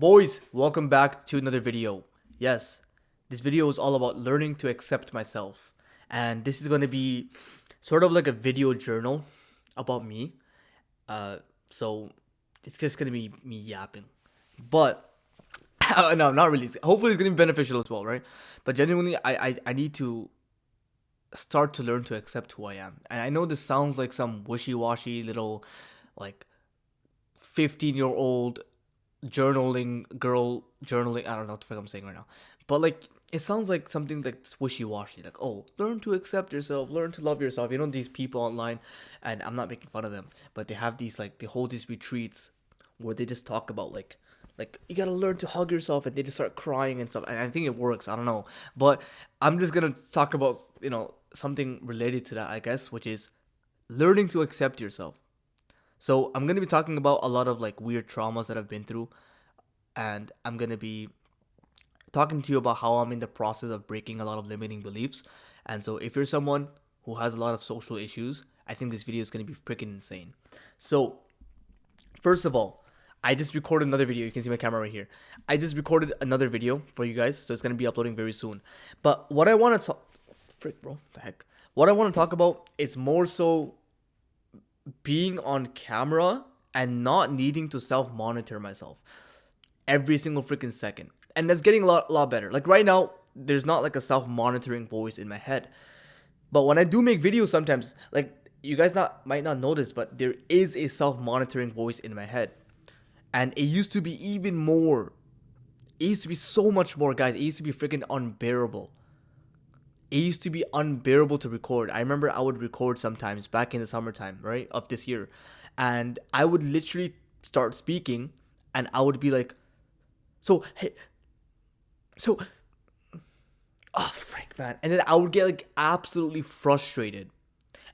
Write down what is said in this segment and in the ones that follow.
Boys, welcome back to another video. Yes, this video is all about learning to accept myself. And this is going to be sort of like a video journal about me. Uh, so it's just going to be me yapping. But, no, not really. Hopefully it's going to be beneficial as well, right? But genuinely, I need to start to learn to accept who I am. And I know this sounds like some wishy-washy little, like, 15-year-old journaling. I don't know what the fuck I'm saying right now, but like it sounds like something like wishy-washy, like, oh, learn to accept yourself, learn to love yourself. You know, these people online, and I'm not making fun of them, but they have these, like, they hold these retreats where they just talk about like you gotta learn to hug yourself, and they just start crying and stuff, and I think it works. I don't know, but I'm just gonna talk about, something related to that, I guess, which is learning to accept yourself. So I'm gonna be talking about a lot of like weird traumas that I've been through, and I'm gonna be talking to you about how I'm in the process of breaking a lot of limiting beliefs. And so if you're someone who has a lot of social issues, I think this video is gonna be freaking insane. So first of all, I just recorded another video. You can see my camera right here. I just recorded another video for you guys, so it's gonna be uploading very soon. But what I want to talk, frick, bro, the heck. What I want to talk about is more so being on camera and not needing to self monitor myself every single freaking second. And that's getting a lot better. Like right now, there's not like a self monitoring voice in my head. But when I do make videos sometimes, like you guys might not notice, but there is a self monitoring voice in my head. And it used to be even more. It used to be so much more, guys. It used to be freaking unbearable. It used to be unbearable to record. I remember I would record sometimes back in the summertime, right, of this year. And I would literally start speaking, and I would be like, so, hey, so, oh, frick, man. And then I would get like absolutely frustrated.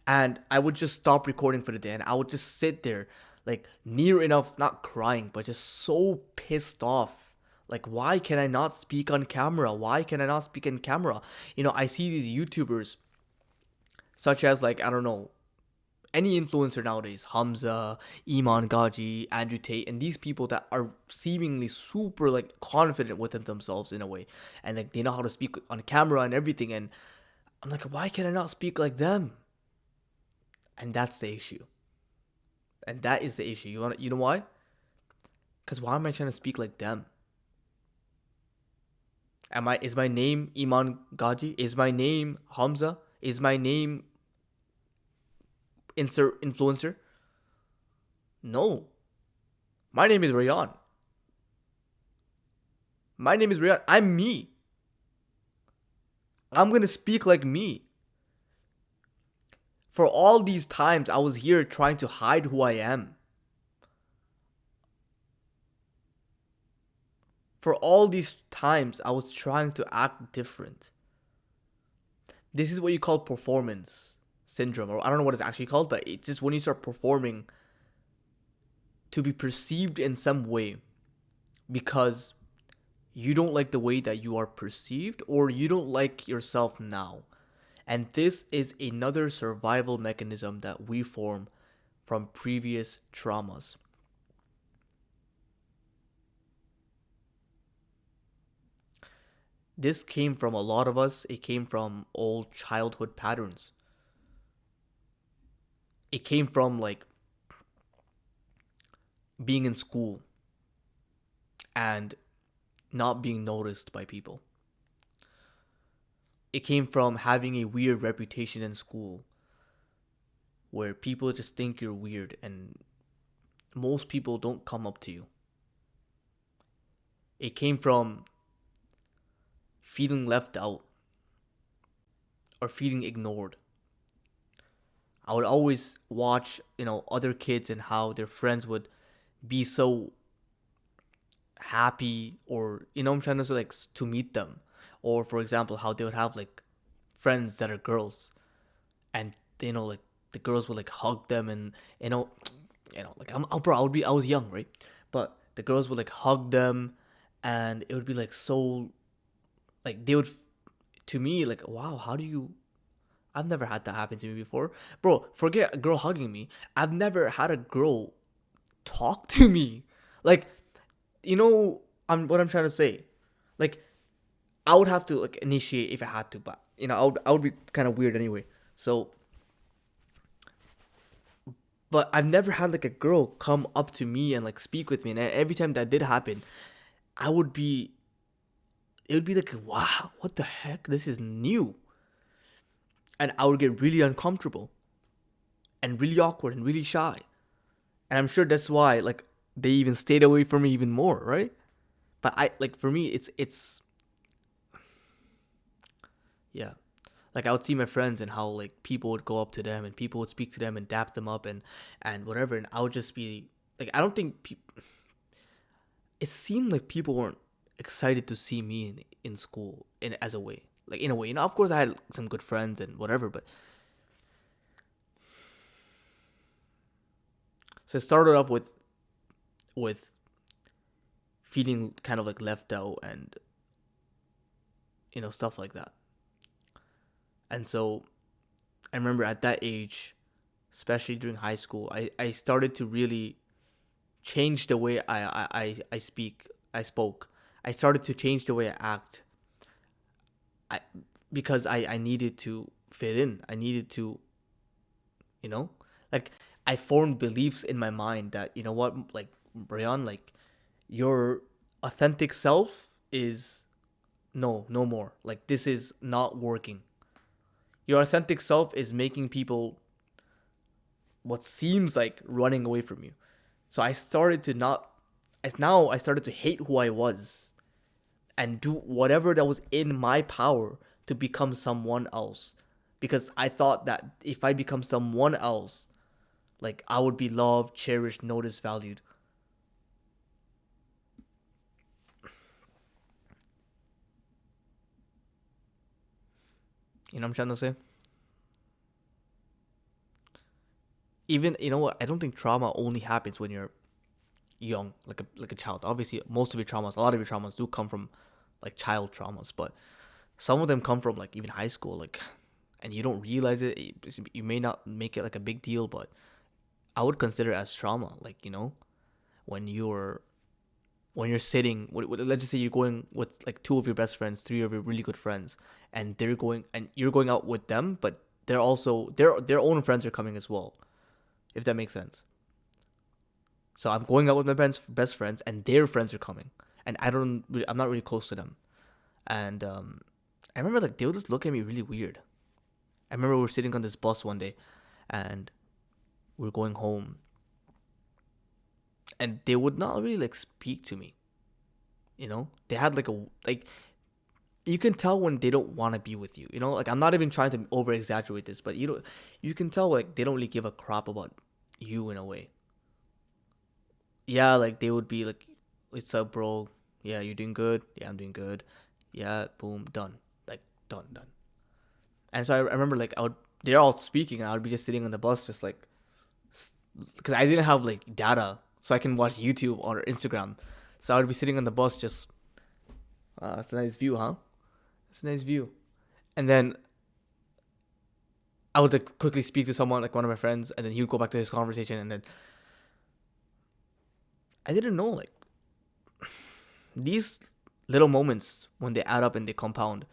And I would just stop recording for the day, and I would just sit there, like, near enough, not crying, but just so pissed off. Like, why can I not speak on camera? Why can I not speak on camera? I see these YouTubers, such as, like, I don't know, any influencer nowadays, Hamza, Iman Gaji, Andrew Tate, and these people that are seemingly super, like, confident with themselves in a way. And, like, they know how to speak on camera and everything. And I'm like, why can I not speak like them? And that's the issue. And that is the issue. You know why? Because why am I trying to speak like them? Is my name Iman Gaji? Is my name Hamza? Is my name insert influencer? No. My name is Rayan. My name is Rayan. I'm me. I'm gonna speak like me. For all these times I was here trying to hide who I am. For all these times I was trying to act different. This is what you call performance syndrome, or I don't know what it's actually called, but it's just when you start performing to be perceived in some way because you don't like the way that you are perceived, or you don't like yourself now. And this is another survival mechanism that we form from previous traumas. This came from a lot of us. It came from old childhood patterns. It came from, like, being in school and not being noticed by people. It came from having a weird reputation in school where people just think you're weird and most people don't come up to you. It came from feeling left out or feeling ignored. I would always watch, other kids and how their friends would be so happy, or, I'm trying to say, like, to meet them. Or, for example, how they would have, like, friends that are girls, and, like, the girls would, like, hug them, and, like, I was young, right? But the girls would, like, hug them, and it would be, like, so, like, they would, to me, like, wow, how do you, I've never had that happen to me before. Bro, forget a girl hugging me. I've never had a girl talk to me. Like, you know, what I'm trying to say. Like, I would have to like initiate if I had to, but I would be kind of weird anyway. So, but I've never had like a girl come up to me and like speak with me, and every time that did happen, I would be it would be like, wow, what the heck? This is new. And I would get really uncomfortable and really awkward and really shy. And I'm sure that's why like they even stayed away from me even more, right? But I like for me it's yeah. Like I would see my friends and how like people would go up to them and people would speak to them and dap them up and whatever, and I would just be like, I don't think it seemed like people weren't excited to see me in school in as a way. Like in a way, of course I had some good friends and whatever, but so it started off with feeling kind of like left out and stuff like that. And so I remember at that age, especially during high school, I started to really change the way I spoke. I started to change the way I act. I because I needed to fit in. I needed to, you know, like I formed beliefs in my mind that, you know what, like Brian, like your authentic self is no more. Like this is not working. Your authentic self is making people what seems like running away from you. So I started to not as now I started to hate who I was and do whatever that was in my power to become someone else, because I thought that if I become someone else, like I would be loved, cherished, noticed, valued. You know what I'm trying to say? Even you know what? I don't think trauma only happens when you're young, like a child. Obviously, a lot of your traumas do come from like child traumas, but some of them come from like even high school, like, and you don't realize it. You may not make it like a big deal, but I would consider it as trauma. Like when you're when you're sitting, let's just say you're going with like two of your best friends, three of your really good friends, and you're going out with them, but they're also their own friends are coming as well, if that makes sense. So I'm going out with my best friends, and their friends are coming, and I'm not really close to them, and I remember like they would just look at me really weird. I remember we were sitting on this bus one day, and we are going home, and they would not really like speak to me. They had like you can tell when they don't want to be with you. Like I'm not even trying to over exaggerate this, but you can tell like they don't really give a crap about you in a way. Yeah, like they would be like, "What's up, bro? Yeah, you doing good? Yeah, I'm doing good. Yeah, boom, done. Like done, done." And so I remember like they're all speaking, and I would be just sitting on the bus, just like, because I didn't have like data, so I can watch YouTube or Instagram. So I would be sitting on the bus, just, it's a nice view, huh? It's a nice view. And then I would like quickly speak to someone, like one of my friends, and then he would go back to his conversation, and then I didn't know like these little moments, when they add up and they compound,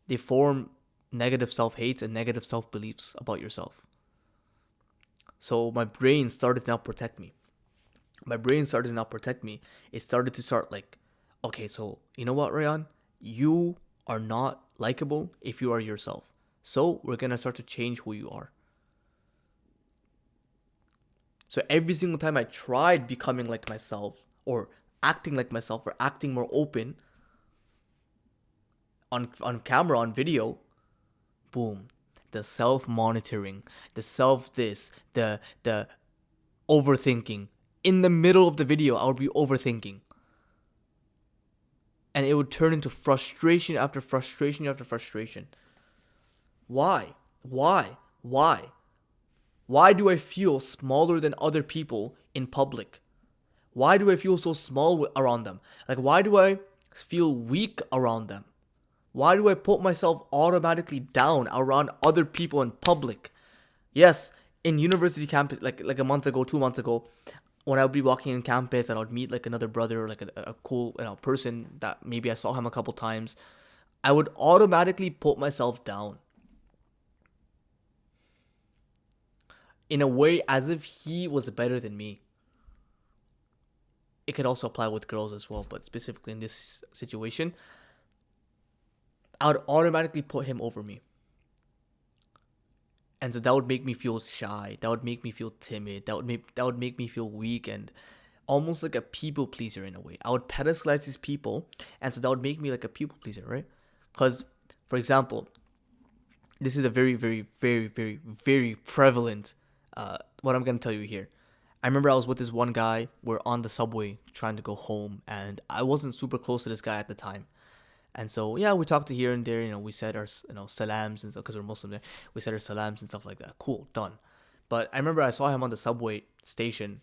they form negative self-hates and negative self-beliefs about yourself. So my brain started to now protect me. It started to start like, okay, so you know what, Ryan? You are not likable if you are yourself. So we're going to start to change who you are. So every single time I tried becoming like myself, or acting like myself, or acting more open on camera, on video, boom, the self-monitoring, the self-this, the overthinking. In the middle of the video, I would be overthinking. And it would turn into frustration after frustration after frustration. Why? Why? Why? Why do I feel smaller than other people in public? Why do I feel so small around them? Like, why do I feel weak around them? Why do I put myself automatically down around other people in public? Yes, in university campus, like a month ago, 2 months ago, when I would be walking in campus and I would meet like another brother or like a cool person that maybe I saw him a couple times, I would automatically put myself down in a way as if he was better than me. It could also apply with girls as well, but specifically in this situation, I would automatically put him over me. And so that would make me feel shy. That would make me feel timid. That would make me feel weak and almost like a people pleaser in a way. I would pedestalize these people, and so that would make me like a people pleaser, right? Because, for example, this is a very, very, very, very, very prevalent. What I'm gonna tell you here. I remember I was with this one guy. We're on the subway trying to go home, and I wasn't super close to this guy at the time. And so yeah, we talked to here and there. We said our salams and stuff because we're Muslim there. We said our salams and stuff like that. Cool, done. But I remember I saw him on the subway station,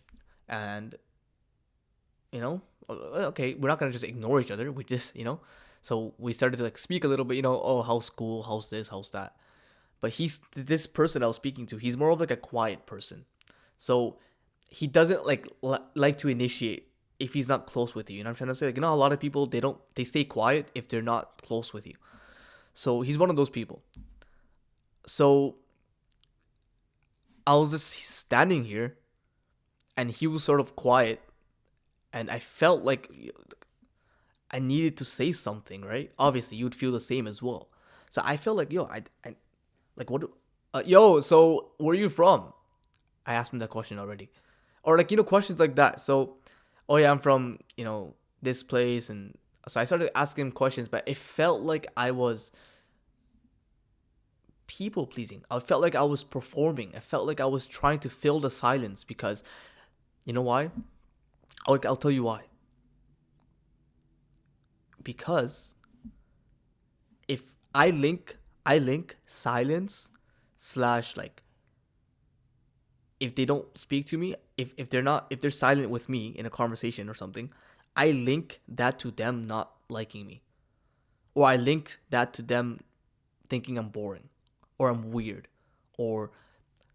and okay, we're not gonna just ignore each other. We just so we started to like speak a little bit. Oh, how's school? How's this? How's that? But this person I was speaking to. He's more of like a quiet person, so he doesn't like to initiate if he's not close with you. You know what I'm trying to say? Like, a lot of people, they stay quiet if they're not close with you. So he's one of those people. So I was just standing here and he was sort of quiet, and I felt like I needed to say something, right? Obviously, you'd feel the same as well. So I felt like, I like, what yo, so where are you from? I asked him that question already. Or like, questions like that. So, oh yeah, I'm from, this place. And so I started asking him questions, but it felt like I was people pleasing. I felt like I was performing. I felt like I was trying to fill the silence because, you know why? I'll tell you why. Because if I link silence slash like, if they don't speak to me, if they're silent with me in a conversation or something, I link that to them not liking me. Or I link that to them thinking I'm boring or I'm weird or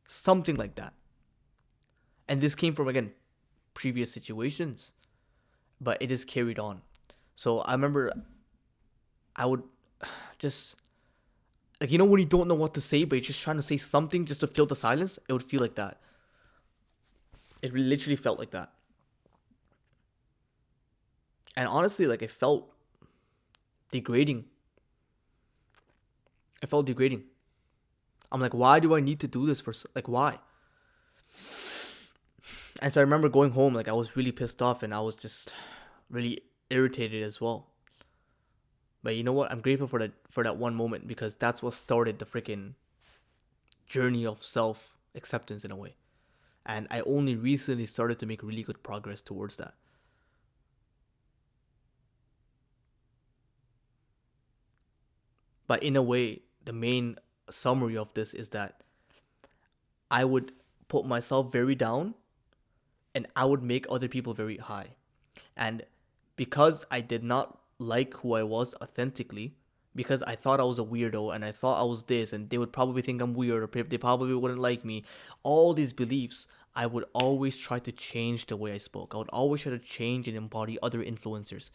something like that. And this came from, again, previous situations, but it is carried on. So I remember I would just, like, when you don't know what to say, but you're just trying to say something just to fill the silence, it would feel like that. It literally felt like that. And honestly, like, it felt degrading. It felt degrading. I'm like, why do I need to do this for, like, why? And so I remember going home, like, I was really pissed off and I was just really irritated as well. But you know what? I'm grateful for that one moment, because that's what started the freaking journey of self-acceptance in a way. And I only recently started to make really good progress towards that. But in a way, the main summary of this is that I would put myself very down and I would make other people very high. And because I did not like who I was authentically, because I thought I was a weirdo and I thought I was this and they would probably think I'm weird or they probably wouldn't like me, all these beliefs, I would always try to change the way I spoke. I would always try to change and embody other influencers.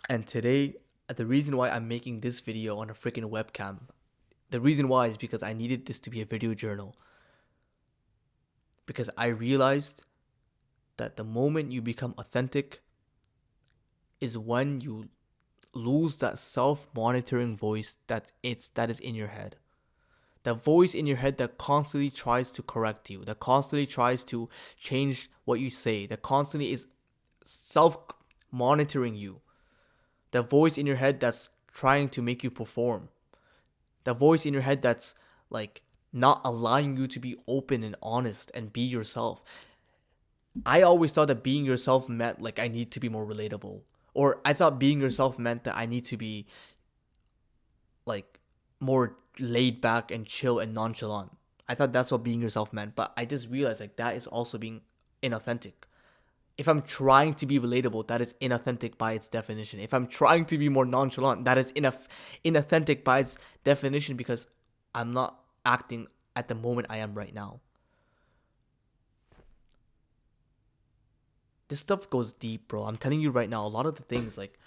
And today, the reason why I'm making this video on a freaking webcam, the reason why is because I needed this to be a video journal. Because I realized that the moment you become authentic is when you lose that self-monitoring voice that is in your head. That voice in your head that constantly tries to correct you, that constantly tries to change what you say, that constantly is self-monitoring you. That voice in your head that's trying to make you perform. That voice in your head that's like not allowing you to be open and honest and be yourself. I always thought that being yourself meant like I need to be more relatable. Or I thought being yourself meant that I need to be like more laid back and chill and nonchalant. I thought that's what being yourself meant, but I just realized like that is also being inauthentic. If I'm trying to be relatable, that is inauthentic by its definition. If I'm trying to be more nonchalant, that is inauthentic by its definition, because I'm not acting at the moment I am right now. This stuff goes deep, bro. I'm telling you right now, a lot of the things, like,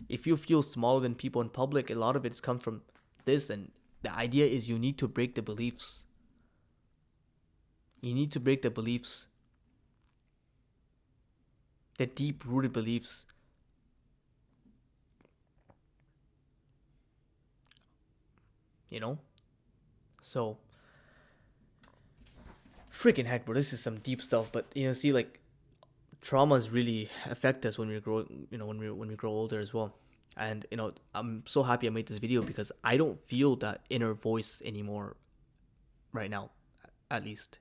if you feel smaller than people in public, a lot of it comes from this. And the idea is you need to break the beliefs. You need to break the beliefs, the deep rooted beliefs. You know? So, freaking heck, bro. This is some deep stuff. But, see, like, traumas really affect us when we grow, when we grow older as well. And, I'm so happy I made this video because I don't feel that inner voice anymore right now, at least.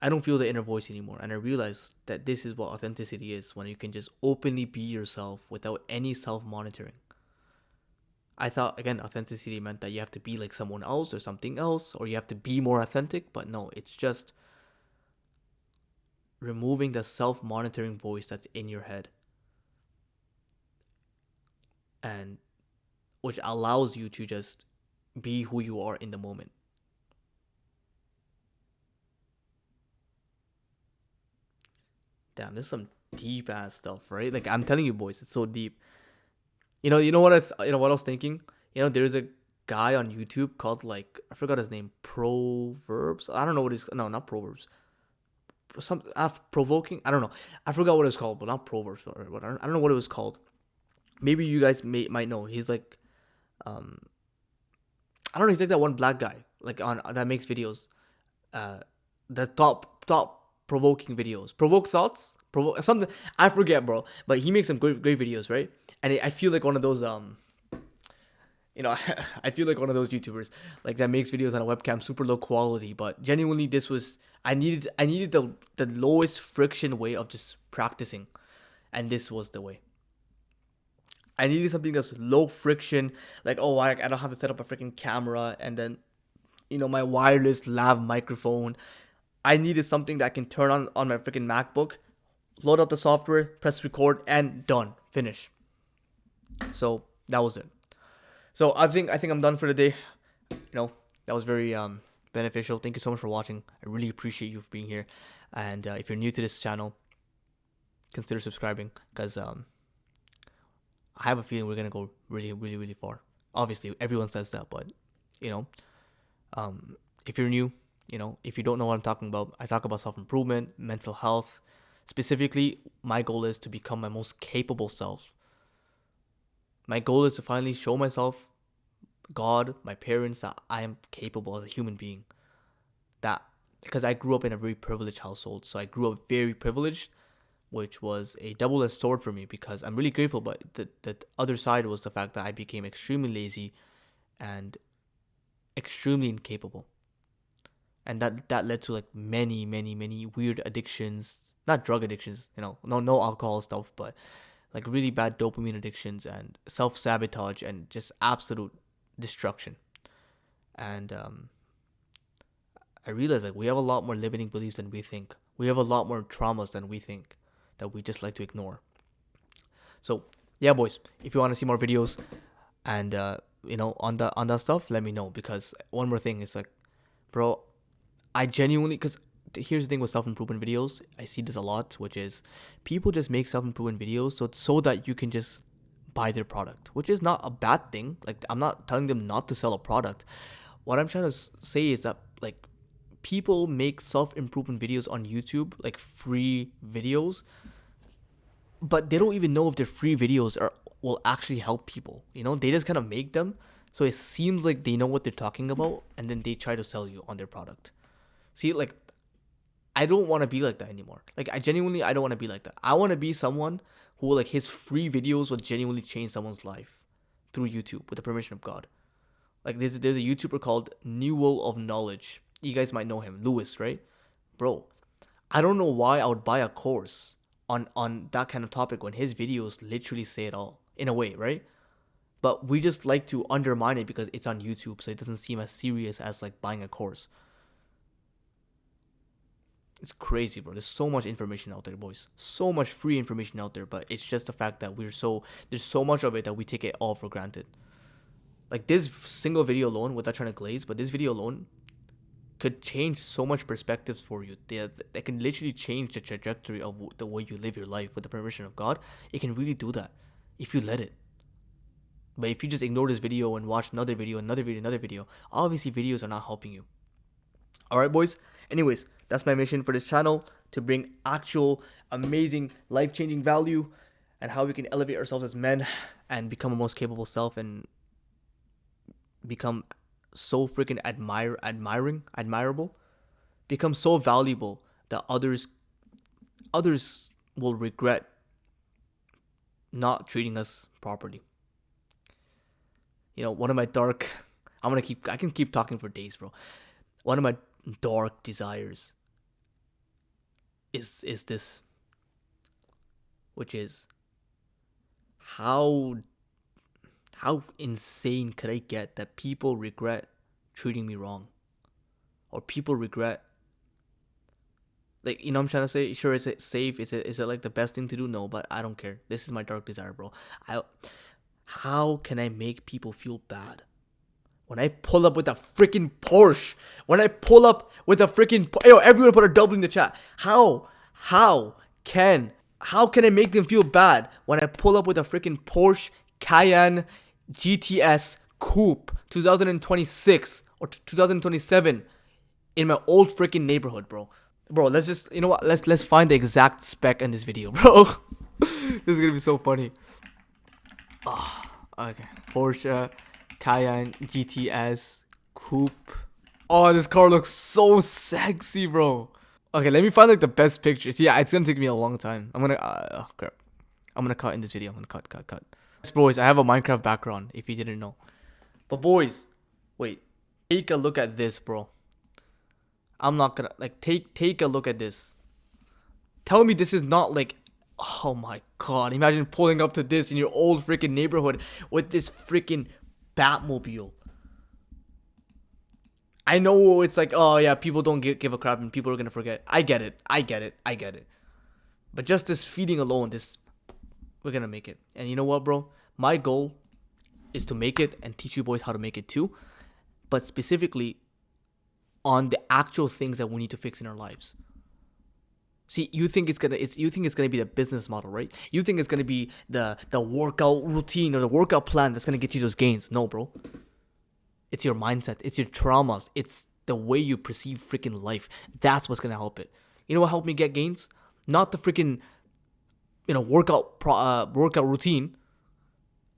I don't feel the inner voice anymore. And I realize that this is what authenticity is, when you can just openly be yourself without any self-monitoring. I thought, again, authenticity meant that you have to be like someone else or something else, or you have to be more authentic. But no, it's just removing the self-monitoring voice that's in your head, and which allows you to just be who you are in the moment. Damn, this is some deep ass stuff, right? Like, I'm telling you, boys, it's so deep. You know what what I was thinking. There's a guy on YouTube called, like, I forgot his name, Proverbs. I don't know what he's, no, not Proverbs. Some provoking. I don't know. I forgot what it's called, but not Proverbs. Or what, I don't know what it was called. Maybe you guys might know. He's like, I don't know. He's like that one black guy, like, on that makes videos. The top provoking videos, provoke thoughts, provoke something. I forget, bro. But he makes some great videos, right? And I feel like one of those I feel like one of those YouTubers, like, that makes videos on a webcam, super low quality. But genuinely, this was, I needed the lowest friction way of just practicing, and this was the way. I needed something that's low friction, like, oh, I don't have to set up a freaking camera, and then, my wireless lav microphone. I needed something that I can turn on my freaking MacBook, load up the software, press record, and done, finish. So that was it. So I think I'm done for the day. That was very beneficial. Thank you so much for watching. I really appreciate you for being here. And if you're new to this channel, consider subscribing, because I have a feeling we're gonna go really, really, really far. Obviously, everyone says that, but if you're new, if you don't know what I'm talking about, I talk about self-improvement, mental health. Specifically, my goal is to become my most capable self. My goal is to finally show myself, God, my parents, that I am capable as a human being. That, because I grew up in a very privileged household. So I grew up very privileged, which was a double-edged sword for me, because I'm really grateful. But the other side was the fact that I became extremely lazy and extremely incapable. And that led to, like, many, many, many weird addictions. Not drug addictions, no alcohol stuff, but, like, really bad dopamine addictions and self-sabotage and just absolute destruction. And I realized, like, we have a lot more limiting beliefs than we think. We have a lot more traumas than we think, that we just like to ignore. So yeah, boys, if you want to see more videos and on that stuff, let me know. Because one more thing is, like, bro, I genuinely, because here's the thing with self-improvement videos, I see this a lot, which is people just make self-improvement videos so that you can just buy their product, which is not a bad thing. Like, I'm not telling them not to sell a product. What I'm trying to say is that, like, people make self-improvement videos on YouTube, like free videos, but they don't even know if their free videos will actually help people. They just kind of make them so it seems like they know what they're talking about, and then they try to sell you on their product. See, like, I don't want to be like that anymore. Like, I don't want to be like that. I want to be someone who, like, his free videos will genuinely change someone's life through YouTube with the permission of God. Like, there's a YouTuber called Newell of Knowledge. You guys might know him, Lewis, right? Bro, I don't know why I would buy a course on that kind of topic when his videos literally say it all, in a way, right? But we just like to undermine it because it's on YouTube, so it doesn't seem as serious as, like, buying a course. It's crazy, bro. There's so much information out there, boys. So much free information out there, but it's just the fact that there's so much of it that we take it all for granted. Like, this single video alone, without trying to glaze, but this video alone, could change so much perspectives for you. They can literally change the trajectory of the way you live your life with the permission of God. It can really do that if you let it. But if you just ignore this video and watch another video, another video, obviously videos are not helping you. Alright, boys. Anyways, that's my mission for this channel, to bring actual amazing life-changing value and how we can elevate ourselves as men and become a most capable self and become so freaking admirable, become so valuable that others will regret not treating us properly. You know, one of my dark I can keep talking for days, bro. One of my dark desires is this, which is how insane could I get that people regret treating me wrong, or people regret, like, you know what I'm trying to say? Sure, is it safe? Is it like the best thing to do? No, but I don't care. This is my dark desire, bro. How can I make people feel bad when I pull up with a freaking Porsche? When I pull up with a freaking yo, everyone put a double in the chat. How can I make them feel bad when I pull up with a freaking Porsche Cayenne GTS Coupe 2026 or 2027 in my old freaking neighborhood, bro? Bro, let's just, you know what? Let's find the exact spec in this video, bro. This is gonna be so funny. Oh, okay. Porsche Cayenne GTS Coupe. Oh, this car looks so sexy, bro. Okay, let me find like the best pictures. Yeah, it's gonna take me a long time. I'm gonna oh crap. I'm gonna cut in this video. I'm gonna cut. Yes, boys, I have a Minecraft background, if you didn't know. But boys, wait. Take a look at this, bro. I'm not gonna like take a look at this. Tell me this is not like, oh my god, imagine pulling up to this in your old freaking neighborhood with this freaking Batmobile. I know it's like, oh yeah, people don't give a crap and people are gonna forget. I get it. But just this feeding alone, we're gonna make it. And you know what, bro? My goal is to make it and teach you boys how to make it too. But specifically on the actual things that we need to fix in our lives. See, you think it's gonna be the business model, right? You think it's gonna be the workout routine or the workout plan that's gonna get you those gains. No, bro. It's your mindset. It's your traumas. It's the way you perceive freaking life. That's what's gonna help it. You know what helped me get gains? Not the freaking, workout routine.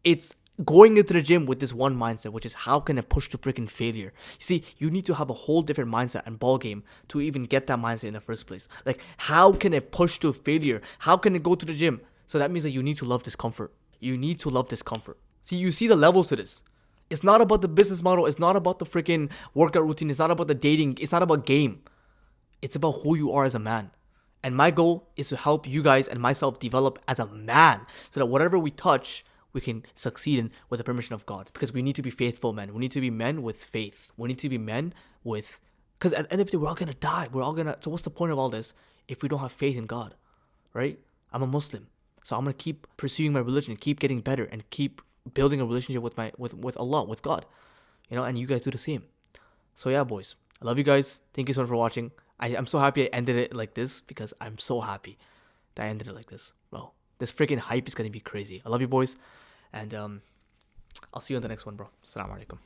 It's going into the gym with this one mindset, which is how can I push to freaking failure? You see, you need to have a whole different mindset and ball game to even get that mindset in the first place. Like, how can I push to failure? How can I go to the gym? So that means that you need to love discomfort. See, you see the levels to this. It's not about the business model. It's not about the freaking workout routine. It's not about the dating. It's not about game. It's about who you are as a man. And my goal is to help you guys and myself develop as a man so that whatever we touch, we can succeed in with the permission of God. Because we need to be faithful men. We need to be men with faith. We need to be men with... Because at the end of the day, we're all going to die. So what's the point of all this if we don't have faith in God? Right? I'm a Muslim. So I'm going to keep pursuing my religion, keep getting better, and keep building a relationship with Allah, with God. And you guys do the same. So yeah, boys. I love you guys. Thank you so much for watching. I'm so happy I ended it like this because I'm so happy that I ended it like this. Bro, this freaking hype is going to be crazy. I love you, boys. And I'll see you on the next one, bro. Assalamu alaikum.